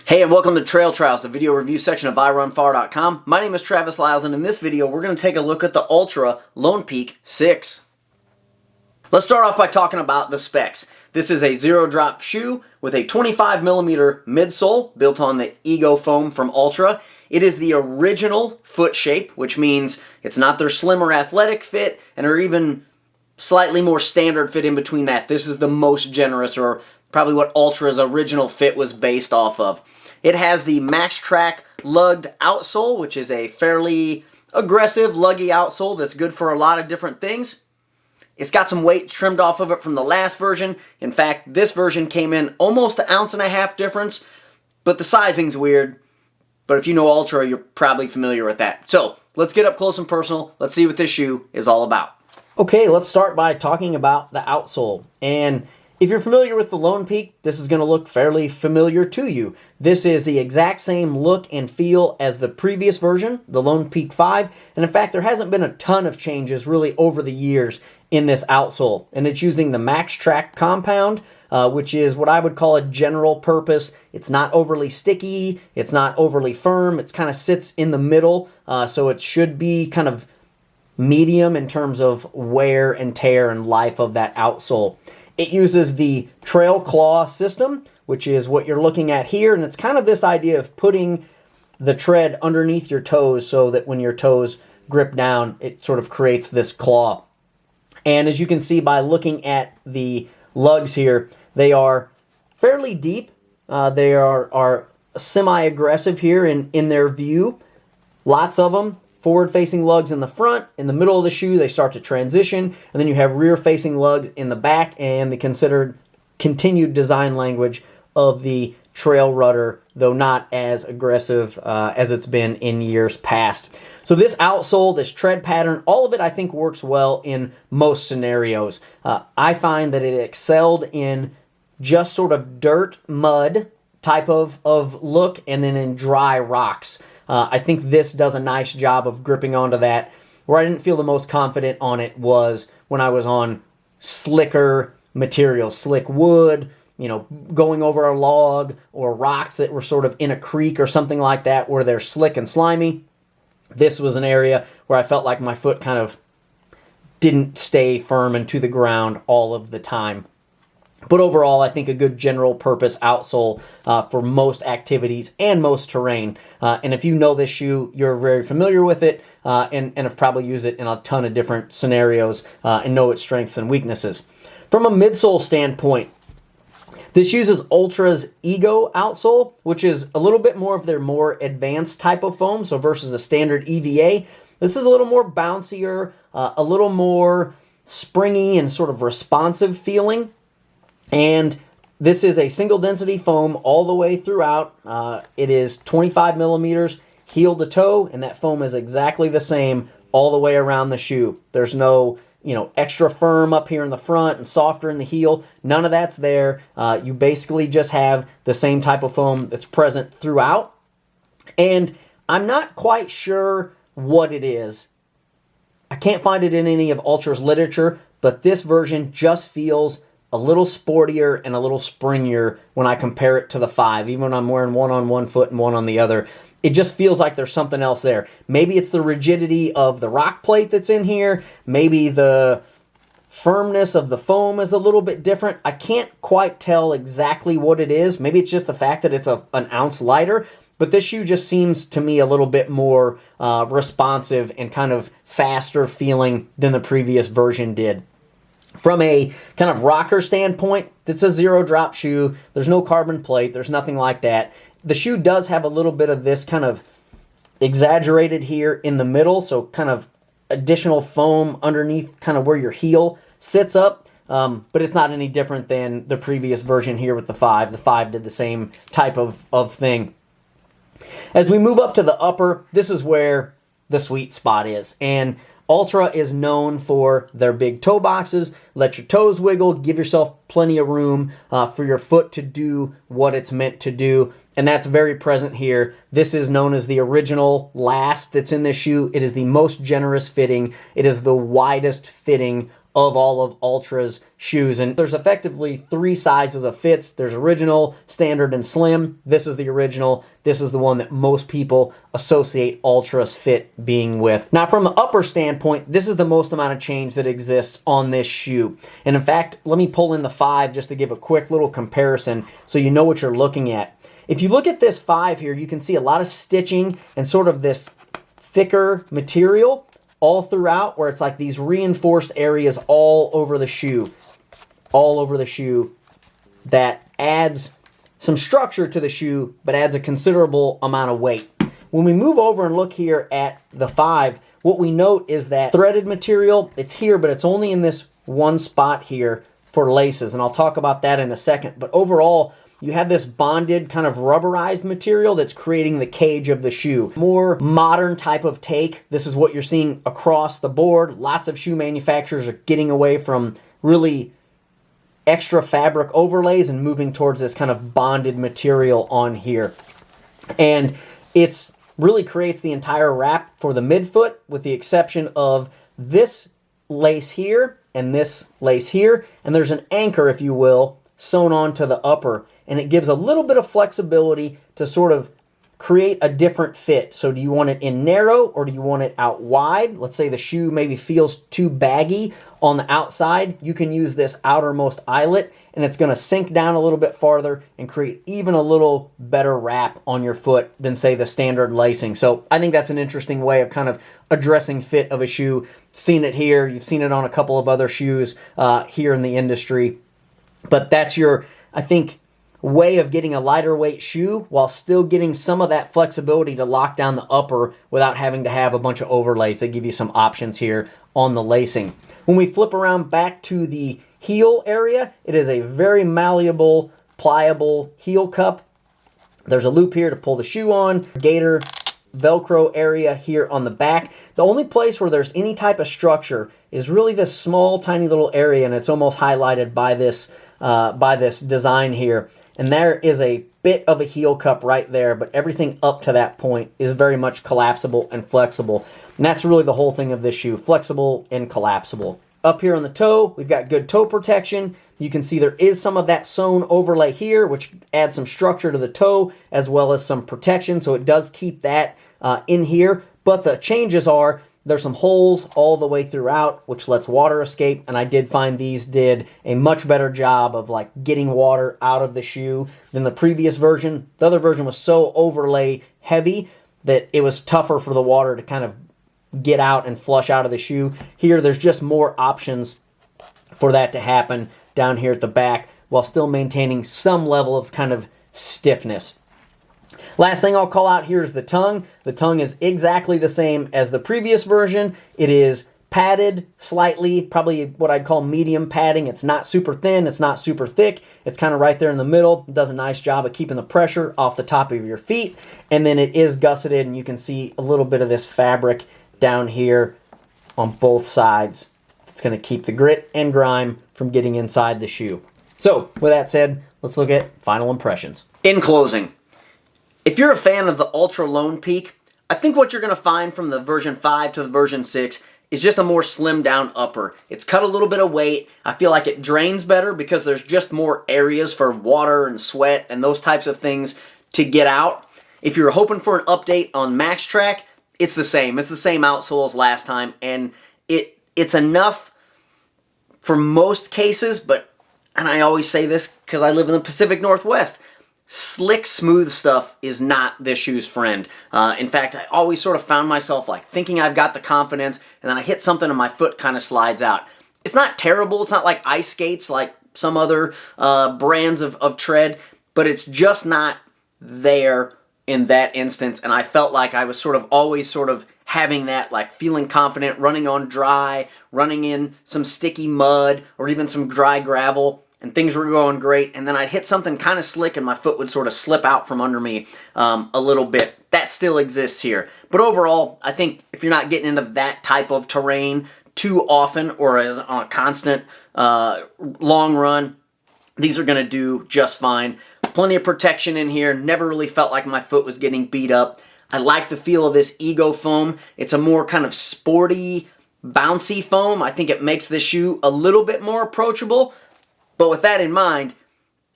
Hey, and welcome to Trail Trials, the video review section of iRunFar.com. My name is Travis Lyles, and in this video, we're going to take a look at the Altra Lone Peak 6. Let's start off by talking about the specs. This is a zero-drop shoe with a 25mm midsole built on the Ego foam from Altra. It is the original foot shape, which means it's not their slimmer athletic fit, and or even slightly more standard fit in between that. This is the most generous, or probably what Altra's original fit was based off of. It has the Max Track lugged outsole, which is a fairly aggressive, luggy outsole that's good for a lot of different things. It's got some weight trimmed off of it from the last version. In fact, this version came in almost an 1.5 ounce difference, but the sizing's weird. But if you know Altra, you're probably familiar with that. So let's get up close and personal. Let's see what this shoe is all about. Okay, let's start by talking about the outsole. And if you're familiar with the Lone Peak, this is going to look fairly familiar to you. This is the exact same look and feel as the previous version, the Lone Peak 5. And in fact, there hasn't been a ton of changes really over the years in this outsole. And it's using the Max Track compound, which is what I would call a general purpose. It's not overly sticky. It's not overly firm. It kind of sits in the middle. So it should be kind of medium in terms of wear and tear and life of that outsole. It uses the trail claw system, which is what you're looking at here, and it's kind of this idea of putting the tread underneath your toes so that when your toes grip down, it sort of creates this claw. And as you can see by looking at the lugs here, they are fairly deep. They are semi-aggressive here in their view. Lots of them. Forward-facing lugs in the front. In the middle of the shoe, they start to transition. And then you have rear-facing lugs in the back and the considered continued design language of the trail rudder, though not as aggressive as it's been in years past. So this outsole, this tread pattern, all of it I think works well in most scenarios. I find that it excelled in just sort of dirt, mud type of look, and then in dry rocks. I think this does a nice job of gripping onto that. Where I didn't feel the most confident on it was when I was on slicker material, slick wood, going over a log, or rocks that were sort of in a creek or something like that where they're slick and slimy. This was an area where I felt like my foot kind of didn't stay firm and to the ground all of the time. But overall, I think a good general purpose outsole for most activities and most terrain. And if you know this shoe, you're very familiar with it and have probably used it in a ton of different scenarios and know its strengths and weaknesses. From a midsole standpoint, this uses Altra's Ego outsole, which is a little bit more of their more advanced type of foam. So versus a standard EVA, this is a little more bouncier, a little more springy and sort of responsive feeling. And this is a single density foam all the way throughout. It is 25mm heel to toe, and that foam is exactly the same all the way around the shoe. There's no, extra firm up here in the front and softer in the heel. None of that's there. You basically just have the same type of foam that's present throughout. And I'm not quite sure what it is. I can't find it in any of Altra's literature, but this version just feels a little sportier and a little springier when I compare it to the 5. Even when I'm wearing one on one foot and one on the other, it just feels like there's something else there. Maybe it's the rigidity of the rock plate that's in here. Maybe the firmness of the foam is a little bit different. I can't quite tell exactly what it is. Maybe it's just the fact that it's an ounce lighter. But this shoe just seems to me a little bit more responsive and kind of faster feeling than the previous version did. From a kind of rocker standpoint, it's a zero-drop shoe. There's no carbon plate. There's nothing like that. The shoe does have a little bit of this kind of exaggerated here in the middle, so kind of additional foam underneath kind of where your heel sits up, but it's not any different than the previous version here with the 5. The 5 did the same type of thing. As we move up to the upper, this is where the sweet spot is, and Altra is known for their big toe boxes. Let your toes wiggle, give yourself plenty of room for your foot to do what it's meant to do. And that's very present here. This is known as the original last that's in this shoe. It is the most generous fitting. It is the widest fitting of all of Altra's shoes. And there's effectively 3 sizes of fits. There's original, standard, and slim. This is the original. This is the one that most people associate Altra's fit being with. Now, from the upper standpoint, this is the most amount of change that exists on this shoe. And in fact, let me pull in the 5 just to give a quick little comparison so you know what you're looking at. If you look at this 5 here, you can see a lot of stitching and sort of this thicker material all throughout, where it's like these reinforced areas all over the shoe, that adds some structure to the shoe, but adds a considerable amount of weight. When we move over and look here at the 5, what we note is that threaded material, it's here, but it's only in this one spot here for laces, and I'll talk about that in a second. But overall, you have this bonded kind of rubberized material that's creating the cage of the shoe. More modern type of take. This is what you're seeing across the board. Lots of shoe manufacturers are getting away from really extra fabric overlays and moving towards this kind of bonded material on here. And it's really creates the entire wrap for the midfoot, with the exception of this lace here and this lace here. And there's an anchor, if you will, sewn onto the upper, and it gives a little bit of flexibility to sort of create a different fit. So do you want it in narrow or do you want it out wide? Let's say the shoe maybe feels too baggy on the outside. You can use this outermost eyelet, and it's going to sink down a little bit farther and create even a little better wrap on your foot than, say, the standard lacing. So I think that's an interesting way of kind of addressing fit of a shoe. Seen it here. You've seen it on a couple of other shoes here in the industry. But that's your, I think, way of getting a lighter weight shoe while still getting some of that flexibility to lock down the upper without having to have a bunch of overlays. They give you some options here on the lacing. When we flip around back to the heel area, it is a very malleable, pliable heel cup. There's a loop here to pull the shoe on. Gator Velcro area here on the back. The only place where there's any type of structure is really this small, tiny little area, and it's almost highlighted by this design here. And there is a bit of a heel cup right there, but everything up to that point is very much collapsible and flexible. And that's really the whole thing of this shoe, flexible and collapsible. Up here on the toe, we've got good toe protection. You can see there is some of that sewn overlay here, which adds some structure to the toe as well as some protection, so it does keep that in here. But the changes are, there's some holes all the way throughout, which lets water escape, and I did find these did a much better job of like getting water out of the shoe than the previous version. The other version was so overlay heavy that it was tougher for the water to kind of get out and flush out of the shoe. Here, there's just more options for that to happen down here at the back while still maintaining some level of kind of stiffness. Last thing I'll call out here is the tongue. The tongue is exactly the same as the previous version. It is padded slightly, probably what I'd call medium padding. It's not super thin, it's not super thick. It's kind of right there in the middle. It does a nice job of keeping the pressure off the top of your feet. And then it is gusseted, and you can see a little bit of this fabric down here on both sides. It's going to keep the grit and grime from getting inside the shoe. So, with that said, let's look at final impressions. In closing, if you're a fan of the Altra Lone Peak, I think what you're going to find from the version 5 to the version 6 is just a more slimmed down upper. It's cut a little bit of weight. I feel like it drains better because there's just more areas for water and sweat and those types of things to get out. If you're hoping for an update on Max Track, it's the same. It's the same outsole as last time, and it's enough for most cases, and I always say this because I live in the Pacific Northwest, slick, smooth stuff is not this shoe's friend. In fact, I always sort of found myself like thinking I've got the confidence, and then I hit something and my foot kind of slides out. It's not terrible. It's not like ice skates like some other brands of tread, but it's just not there in that instance, and I felt like I was sort of always sort of having that, like feeling confident, running on dry, running in some sticky mud, or even some dry gravel, and things were going great, and then I'd hit something kind of slick and my foot would sort of slip out from under me a little bit. That still exists here. But overall, I think if you're not getting into that type of terrain too often or as on a constant long run, these are going to do just fine. Plenty of protection in here. Never really felt like my foot was getting beat up. I like the feel of this Ego foam. It's a more kind of sporty bouncy foam. I think it makes this shoe a little bit more approachable. But with that in mind,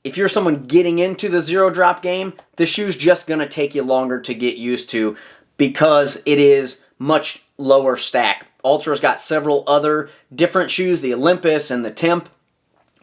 if you're someone getting into the zero drop game, the shoe's just going to take you longer to get used to because it is much lower stack. Altra's got several other different shoes, the Olympus and the Temp,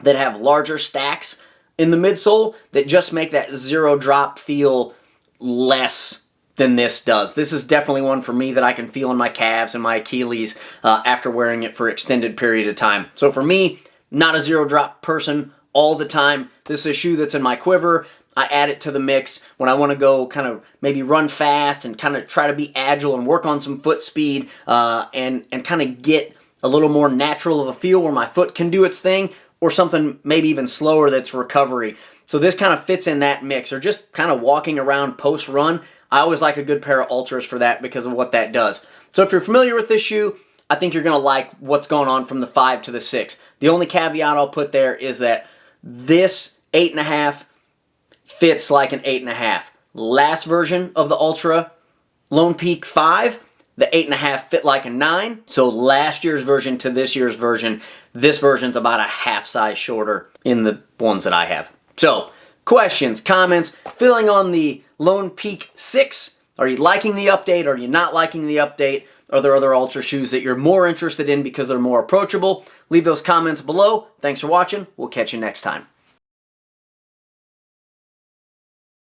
that have larger stacks in the midsole that just make that zero drop feel less than this does. This is definitely one for me that I can feel in my calves and my Achilles after wearing it for an extended period of time. So for me, not a zero drop person all the time. This is a shoe that's in my quiver. I add it to the mix when I want to go kind of maybe run fast and kind of try to be agile and work on some foot speed and kind of get a little more natural of a feel where my foot can do its thing, or something maybe even slower that's recovery. So this kind of fits in that mix, or just kind of walking around post-run. I always like a good pair of Ultras for that because of what that does. So if you're familiar with this shoe, I think you're going to like what's going on from the 5 to the 6. The only caveat I'll put there is that this 8.5 fits like an 8.5. Last version of the Ultra Lone Peak 5, the 8.5 fit like a 9. So last year's version to this year's version, this version's about a half size shorter in the ones that I have. So questions, comments, filling on the Lone Peak 6. Are you liking the update? Are you not liking the update? Are there other Ultra shoes that you're more interested in because they're more approachable? Leave those comments below. Thanks for watching. We'll catch you next time.